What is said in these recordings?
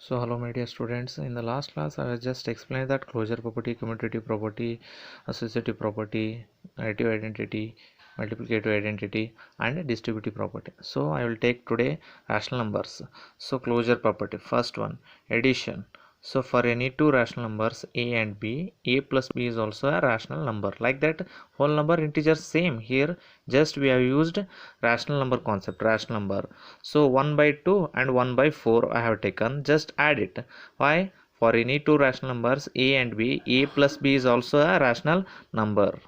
So hello my dear students, in the last class I was just explained that closure property, commutative property, associative property, additive identity, multiplicative identity and distributive property. So I will take today rational numbers. So closure property, first one, addition. So for any two rational numbers a and b, a plus b is also a rational number. Like that, whole number integers same. Here just we have used rational number concept, rational number. So 1 by 2 and 1 by 4 I have taken, just add it. Why? For any two rational numbers a and b, a plus b is also a rational number.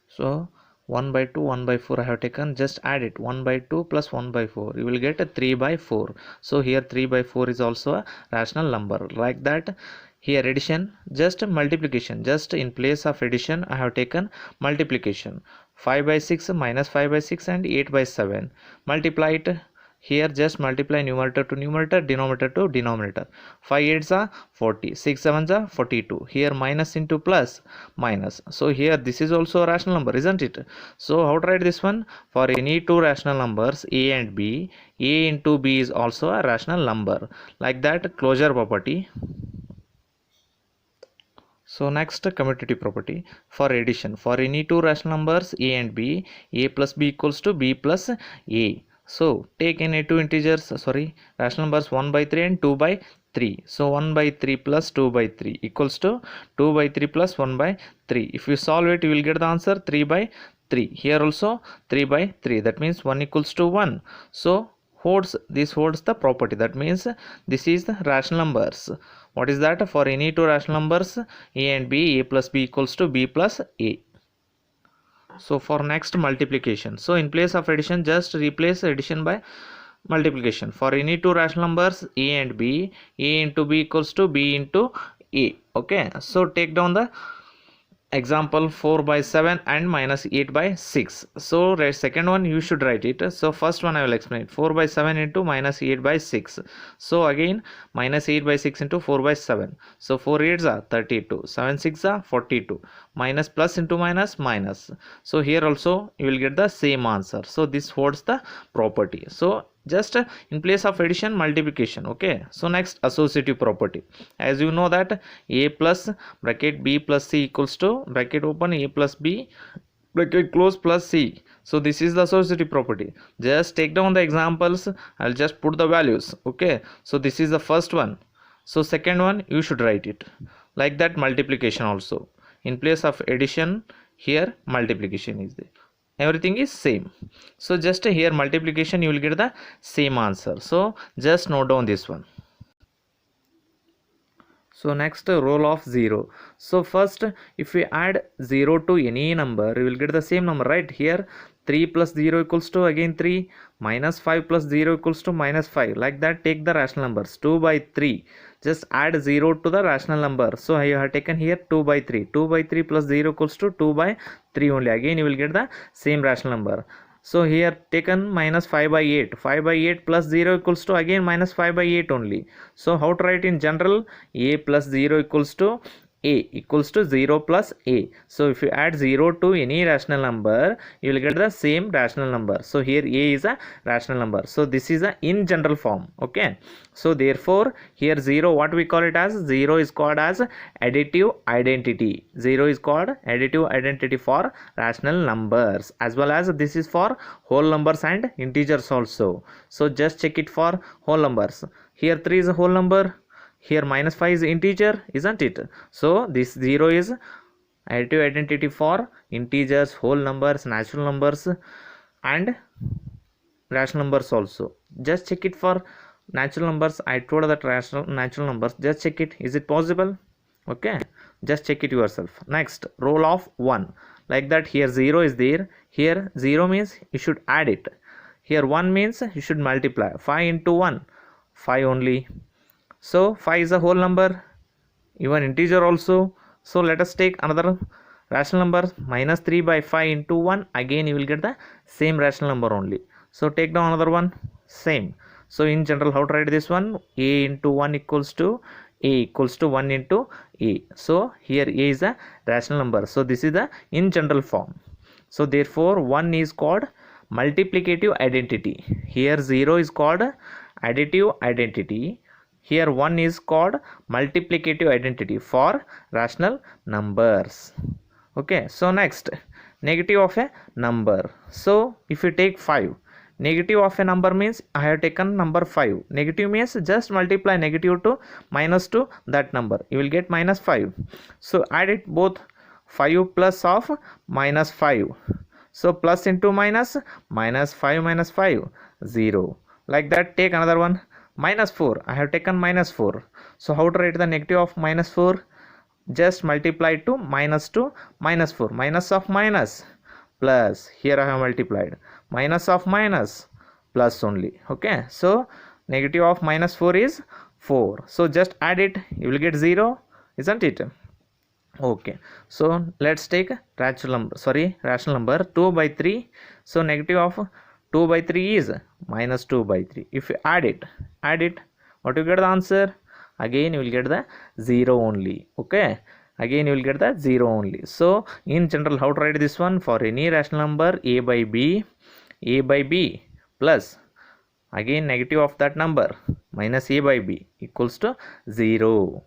So 1 by 2, 1 by 4 I have taken, just add it. 1 by 2 plus 1 by 4, you will get a 3 by 4. So here 3 by 4 is also a rational number. Like that, here addition, just multiplication, just in place of addition I have taken multiplication. 5 by 6 minus 5 by 6 and 8 by 7. Multiply it. Here just multiply numerator to numerator, denominator to denominator. 5 8s are 40, 6 7s are 42. Here minus into plus, minus. So here this is also a rational number, isn't it? So how to write this one? For any two rational numbers a and b, a into b is also a rational number. Like that, closure property. So next, commutative property for addition. For any two rational numbers a and b, a plus b equals to b plus a. So take any two integers, rational numbers 1 by 3 and 2 by 3. So 1 by 3 plus 2 by 3 equals to 2 by 3 plus 1 by 3. If you solve it, you will get the answer 3 by 3. Here also 3 by 3. That means 1 equals to 1. So this holds the property. That means this is the rational numbers. What is that? For any two rational numbers a and b, a plus b equals to b plus a. So for next, multiplication. So in place of addition, just replace addition by multiplication. For any two rational numbers a and b, a into b equals to b into a. Okay, so take down the example 4 by 7 and minus 8 by 6. So second one you should write it. So first one I will explain it. 4 by 7 into minus 8 by 6. So again minus 8 by 6 into 4 by 7. So 4 8s are 32, 7 6 are 42, minus plus into minus, minus. So here also you will get the same answer. So this holds the property. So just in place of addition, multiplication. Okay, so next, associative property. As you know that a plus bracket b plus c equals to bracket open a plus b bracket close plus c. So this is the associative property. Just take down the examples. I'll just put the values. Okay, so this is the first one. So second one you should write it like that. Multiplication also in place of addition, here multiplication is there. Everything is same. So just here multiplication, you will get the same answer. So just note down this one. So next, role of 0. So first, if we add 0 to any number, we will get the same number, right? Here 3 plus 0 equals to again 3, minus 5 plus 0 equals to minus 5. Like that, take the rational numbers 2 by 3. Just add 0 to the rational number. So I have taken here 2 by 3. 2 by 3 plus 0 equals to 2 by 3 only. Again you will get the same rational number. So here taken minus 5 by 8. 5 by 8 plus 0 equals to again minus 5 by 8 only. So how to write in general? A plus 0 equals to a equals to 0 plus a. So if you add 0 to any rational number, you will get the same rational number. So here a is a rational number. So this is a in general form. Okay, so therefore here 0, what we call it as? 0 is called as additive identity. 0 is called additive identity for rational numbers, as well as this is for whole numbers and integers also. So just check it for whole numbers. Here 3 is a whole number, here minus 5 is integer, isn't it? So this 0 is additive identity for integers, whole numbers, natural numbers and rational numbers also. Just check it for natural numbers. I told that natural numbers, just check it, is it possible? Okay, just check it yourself. Next, role of 1. Like that, here 0 is there. Here 0 means you should add it. Here 1 means you should multiply. 5 into 1, 5 only. So 5 is a whole number, even integer also. So let us take another rational number, minus 3 by 5 into 1. Again you will get the same rational number only. So take down another one, same. So in general, how to write this one? A into 1 equals to a equals to 1 into a. So here a is a rational number. So this is the in general form. So therefore 1 is called multiplicative identity. Here 0 is called additive identity. Here 1 is called multiplicative identity for rational numbers. Okay, so next, negative of a number. So if you take 5, negative of a number means I have taken number 5. Negative means just multiply negative to minus to that number, you will get minus 5. So add it both, 5 plus of minus 5. So plus into minus, minus 5 minus 5, 0. Like that, take another one, minus 4. I have taken minus 4. So how to write the negative of minus 4? Just multiply to minus 4. Minus of minus plus, here I have multiplied, minus of minus plus only. Okay, so negative of minus 4 is 4. So just add it, you will get 0, isn't it? Okay, so let's take rational number 2 by 3. So negative of 2 by 3 is minus 2 by 3. If you add it, what you get the answer? Again you will get the 0 only. Okay, again you will get the 0 only. So in general, how to write this one? For any rational number, a by b plus again negative of that number minus a by b equals to 0.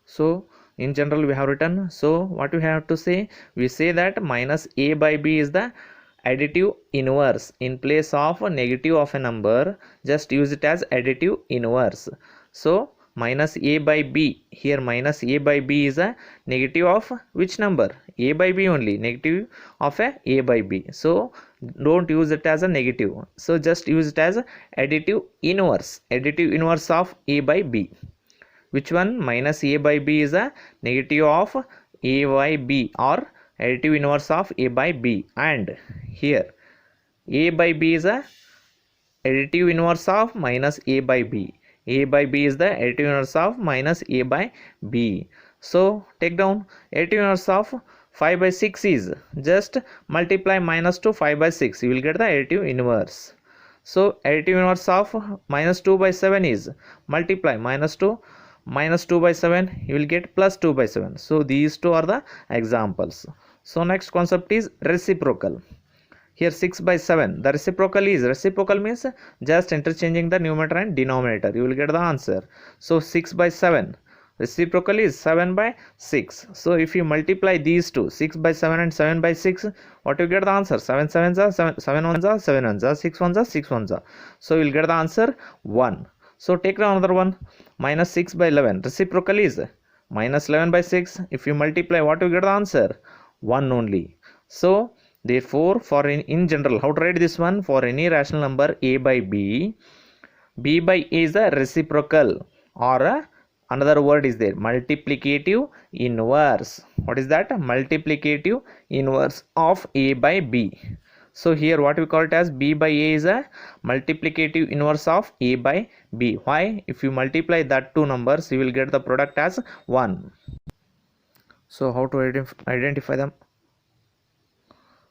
So in general we have written, so what we have to say? We say that minus a by b is the additive inverse. In place of a negative of a number, just use it as additive inverse. So minus a by b, here minus a by b is a negative of which number? A by b only, negative of a by b. So don't use it as a negative, so just use it as additive inverse of a by b. Which one? Minus a by b is a negative of a by b, or additive inverse of a by b, and here a by b is a additive inverse of minus a by b. A by b is the additive inverse of minus a by b. So take down, additive inverse of 5 by 6 is just multiply minus to 5 by 6, you will get the additive inverse. So additive inverse of minus 2 by 7 is multiply minus 2 by 7, you will get plus 2 by 7. So these two are the examples. So next concept is reciprocal. Here 6 by 7, the reciprocal means just interchanging the numerator and denominator, you will get the answer. So 6 by 7, reciprocal is 7 by 6. So if you multiply these two, 6 by 7 and 7 by 6, what you get the answer? 7 7s are 7, 7 1s are 7 1s are 6 1s are 6 1s are. So you will get the answer 1. So take another one, minus 6 by 11, reciprocal is minus 11 by 6. If you multiply, what you get the answer? 1 only. So therefore, for in general, how to write this one? For any rational number a by b, b by a is a reciprocal, or another word is there, multiplicative inverse. What is that? Multiplicative inverse of a by b. So here what we call it as b by a is a multiplicative inverse of a by b. Why? If you multiply that two numbers, you will get the product as 1. So how to identify them?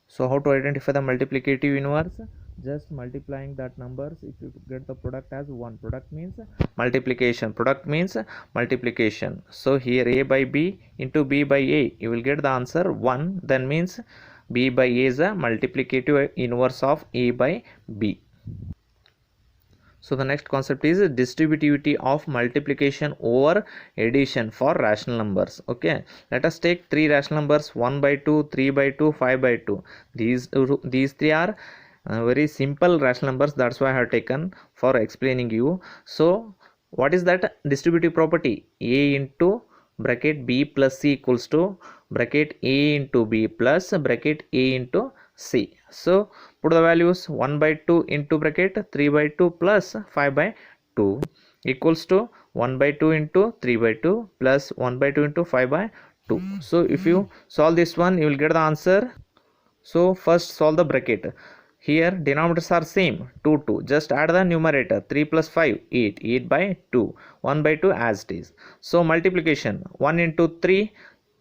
So how to identify the multiplicative inverse? Just multiplying that numbers, if you get the product as 1. Product means multiplication. So here a by b into b by a, you will get the answer 1. Then means b by a is a multiplicative inverse of a by b. So the next concept is distributivity of multiplication over addition for rational numbers. Okay, let us take three rational numbers, 1 by 2, 3 by 2, 5 by 2. These three are very simple rational numbers, that's why I have taken for explaining you. So what is that distributive property? A into bracket b plus c equals to bracket a into b plus bracket a into c. So put the values, 1 by 2 into bracket 3 by 2 plus 5 by 2 equals to 1 by 2 into 3 by 2 plus 1 by 2 into 5 by 2. So if you solve this one, you will get the answer. So first solve the bracket. Here denominators are same, 2 2. Just add the numerator, 3 plus 5, 8. 8 by 2. 1 by 2 as it is. So multiplication, 1 into 3,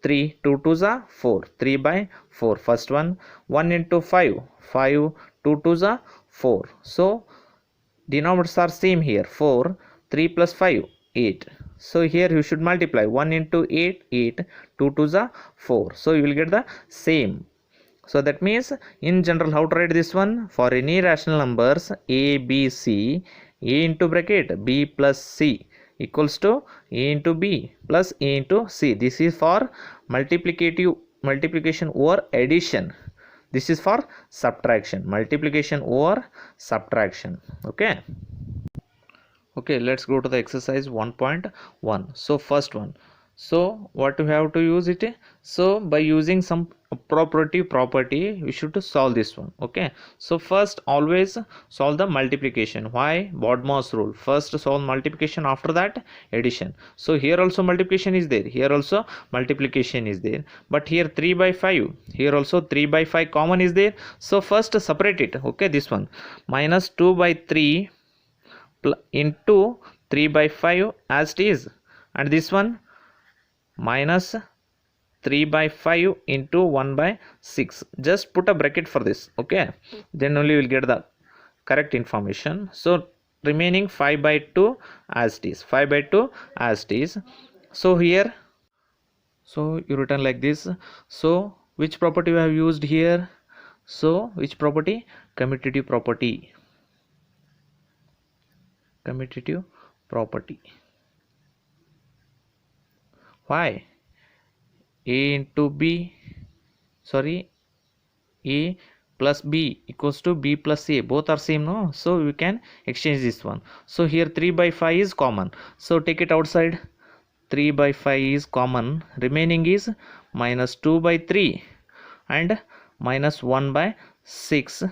3, 2 2s are 4, 3 by 4. First one, 1 into 5, 5, 2 2s are 4. So denominators are same here, 4, 3 plus 5, 8. So here you should multiply, 1 into 8, 8, 2 2s are 4. So you will get the same. So that means in general, how to write this one? For any rational numbers a, b, c, a into bracket b plus c equals to a into b plus a into c. This is for multiplication over addition. This is for subtraction, multiplication over subtraction. Okay. Okay, let's go to the exercise 1.1. So first one, so what we have to use it, so by using some property we should to solve this one. Okay, so first always solve the multiplication. Why? Bodmer's rule, first solve multiplication, after that addition. So here also multiplication is there, here also multiplication is there, but here 3 by 5, here also 3 by 5 common is there. So first separate it. Okay, this one minus 2 by 3 into 3 by 5 as it is, and this one minus 3 by 5 into 1 by 6. Just put a bracket for this. Okay, then only you will get the correct information. So remaining 5 by 2 as it is, 5 by 2 as it is. So here, so you written like this. So which property we have used here? So which property? Commutative property. Commutative property. Why? A into b, sorry, a plus b equals to b plus a, both are same, no? So we can exchange this one. So here 3 by 5 is common, so take it outside. 3 by 5 is common, remaining is minus 2 by 3 and minus 1 by 6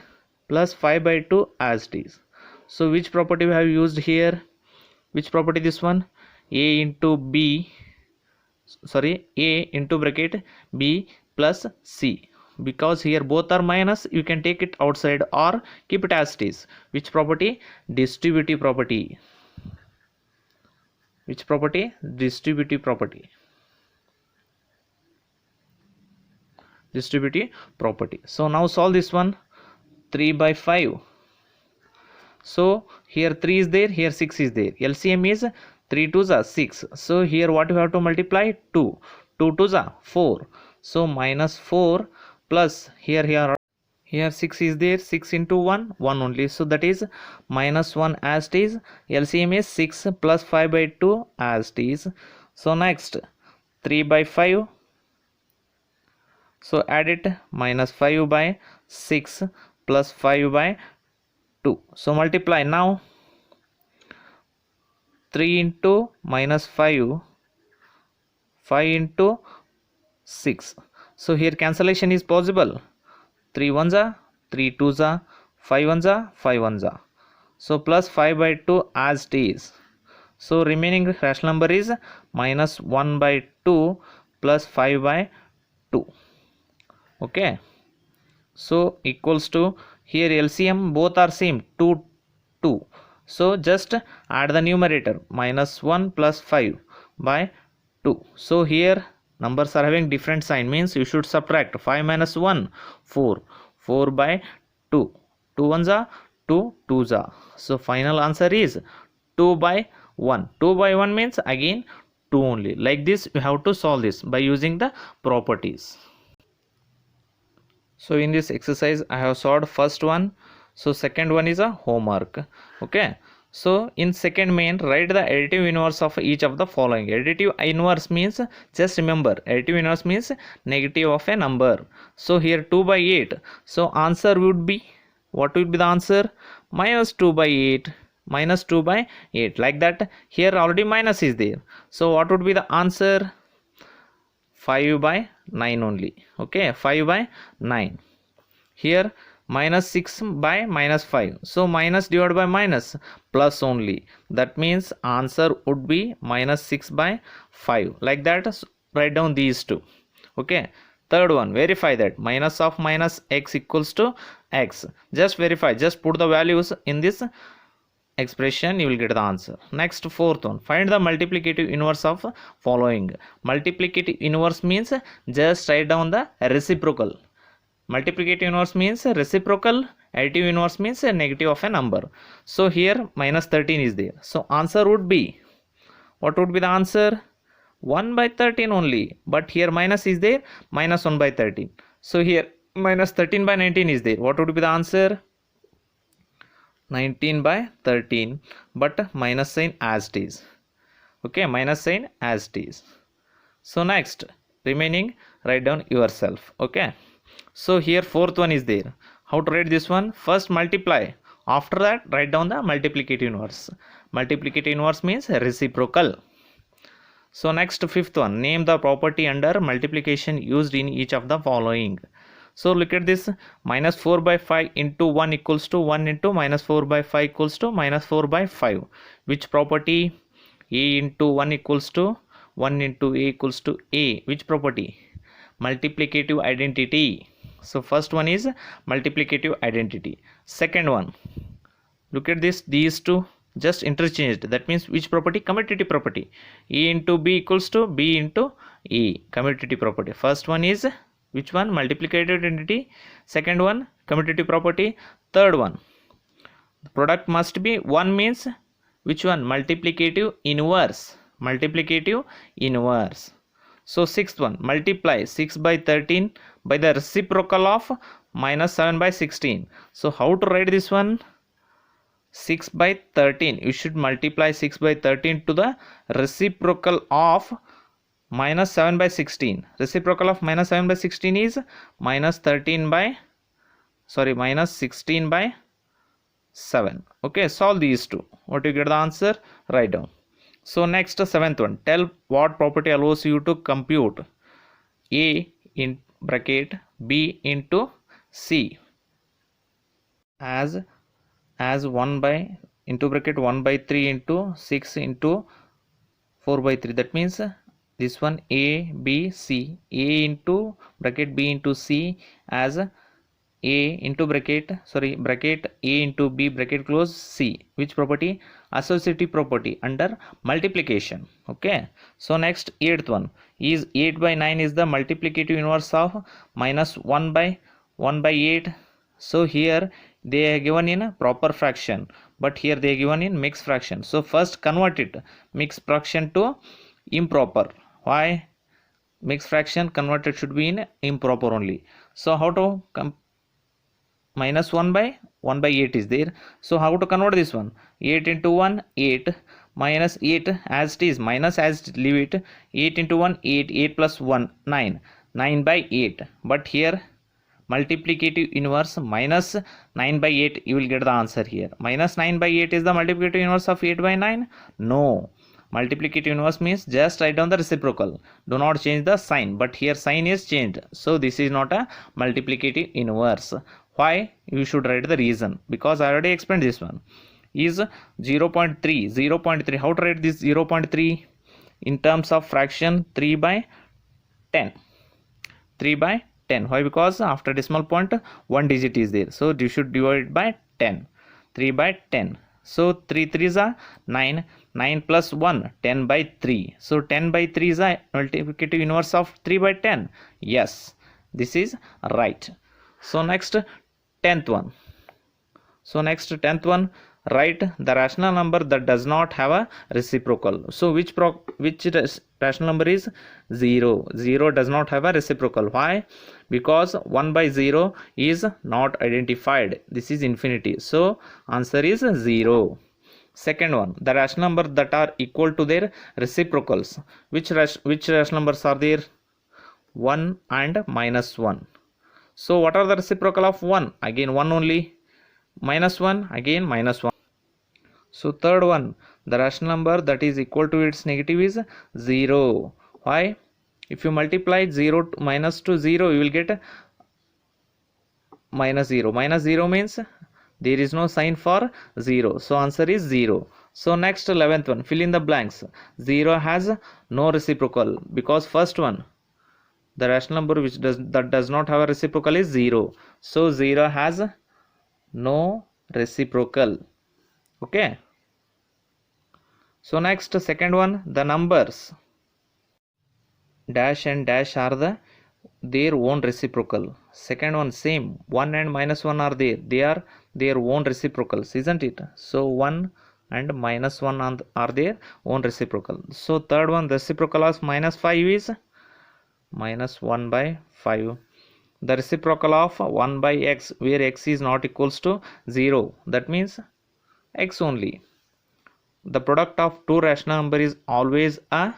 plus 5 by 2 as it is. So which property we have used here? Which property? This one, a into b, sorry, a into bracket b plus c. Because here both are minus, you can take it outside or keep it as it is. Which property? Distributive property. Which property? Distributive property. Distributive property. So now solve this one. 3 by 5. So here 3 is there, here 6 is there. LCM is 3 2s are 6. So here what you have to multiply? 2. 2 2s are 4. So minus 4 plus here 6 is there, 6 into 1 only. So that is minus 1 as it is. LCM is 6 plus 5 by 2 as it is. So next 3 by 5. So add it, minus 5 by 6 plus 5 by 2. So multiply now. 3 into minus 5, 5 into 6. So here cancellation is possible. 3 1s are 3 2s are 5 1s are 5 1s are. So plus 5 by 2 as it is. So remaining rational number is minus 1 by 2 plus 5 by 2. Okay. So equals to, here LCM both are same, 2 2. So just add the numerator, minus 1 plus 5 by 2. So here numbers are having different sign, means you should subtract. 5 minus 1, 4. 4 by 2. 2 1s are 2 2s are. So final answer is 2 by 1. 2 by 1 means again 2 only. Like this you have to solve this by using the properties. So in this exercise I have solved first one. So second one is a homework. Okay. So in second main, write the additive inverse of each of the following. Additive inverse means, just remember, additive inverse means negative of a number. So here 2 by 8. So answer would be, what would be the answer? Minus 2 by 8. Minus 2 by 8. Like that. Here already minus is there. So what would be the answer? 5 by 9 only. Okay, 5 by 9. Here minus 6 by minus 5. So minus divided by minus, plus only. That means answer would be minus 6 by 5. Like that, write down these two. Okay. Third one, verify that minus of minus x equals to x. Just verify, just put the values in this expression, you will get the answer. Next, fourth one, find the multiplicative inverse of following. Multiplicative inverse means just write down the reciprocal. Multiplicative inverse means reciprocal. Additive inverse means a negative of a number. So here minus 13 is there. So answer would be, what would be the answer? 1 by 13 only. But here minus is there, minus 1 by 13. So here minus 13 by 19 is there. What would be the answer? 19 by 13, but minus sign as it is. Okay, minus sign as it is. So next remaining write down yourself. Okay, so here fourth one is there. How to write this one? First multiply, after that write down the multiplicative inverse. Multiplicative inverse means reciprocal. So next fifth one, name the property under multiplication used in each of the following. So look at this, minus 4 by 5 into 1 equals to 1 into minus 4 by 5 equals to minus 4 by 5. Which property? A into 1 equals to 1 into A equals to A. Which property? Multiplicative identity. So first one is multiplicative identity. Second one, look at this, these two just interchanged. That means which property? Commutative property. A into B equals to B into A. Commutative property. First one is which one? Multiplicative identity. Second one commutative property. Third one, the product must be 1 means which one? Multiplicative inverse. Multiplicative inverse. So sixth one, multiply 6 by 13 by the reciprocal of minus 7 by 16. So how to write this one? 6 by 13, you should multiply 6 by 13 to the reciprocal of minus 7 by 16. Reciprocal of minus 7 by 16 is minus 13 by minus 16 by 7. Okay, solve these two. What you get the answer? Write down. So next seventh one, tell what property allows you to compute A in bracket B into C as 1 by into bracket 1 by 3 into 6 into 4 by 3. That means this one A B C, A into bracket B into C as A into bracket A into B bracket close C. Which property? Associative property under multiplication. Okay, so next eighth one is 8 by 9 is the multiplicative inverse of minus 1 by 8. So here they are given in a proper fraction, but here they are given in mixed fraction. So first convert it mixed fraction to improper. Why? Mixed fraction converted should be in improper only. So how to minus 1 by 8 is there. So how to convert this one? 8 into 1 8 minus 8 as it is, minus as it, leave it. 8 into 1 8, 8 plus 1 9 by 8. But here multiplicative inverse minus 9 by 8, you will get the answer here. Minus 9 by 8 is the multiplicative inverse of 8 by 9? No. Multiplicative inverse means just write down the reciprocal. Do not change the sign. But here sign is changed. So this is not a multiplicative inverse. Why? You should write the reason. Because I already explained this one. Is 0.3. 0.3. How to write this 0.3? In terms of fraction 3 by 10. 3 by 10. Why? Because after decimal point 1 digit is there. So you should divide by 10. 3 by 10. So 3 3s are 9. 9 plus 1 10 by 3. So 10 by 3 is a multiplicative inverse of 3 by 10. Yes, this is right. So next 10th one. Write the rational number that does not have a reciprocal. So which rational number is 0? 0 does not have a reciprocal. Why? Because 1 by 0 is not identified. This is infinity. So answer is 0. Second one, the rational number that are equal to their reciprocals. Which rational numbers are there? 1 and minus 1. So what are the reciprocal of 1? Again 1 only. Minus 1, again minus 1. So third one, the rational number that is equal to its negative is 0. Why? If you multiply 0 to minus to 0, you will get minus 0. Minus 0 means there is no sign for 0. So answer is 0. So next 11th one, fill in the blanks. 0 has no reciprocal because first one, the rational number that does not have a reciprocal is 0. So 0 has no reciprocal. Okay. So next second one, the numbers dash and dash are their own reciprocal. Second one same, 1 and minus 1 are there. They are their own reciprocals, isn't it? So 1 and minus 1 are their own reciprocal. So third one, the reciprocal of minus 5 is minus 1 by 5. The reciprocal of 1 by x, where x is not equals to 0. That means x only. The product of two rational number is always a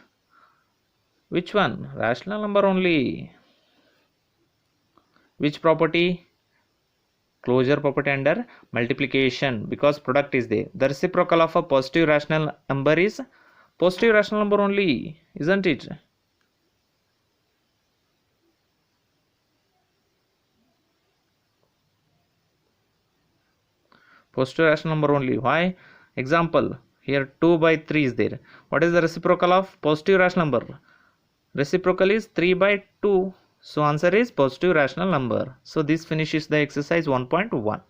which one? Rational number only. Which property? Closure property under multiplication, because product is there. The reciprocal of a positive rational number is positive rational number only, isn't it? Positive rational number only. Why? Example, here 2 by 3 is there. What is the reciprocal of positive rational number? Reciprocal is 3 by 2. So answer is positive rational number. So this finishes the exercise 1.1.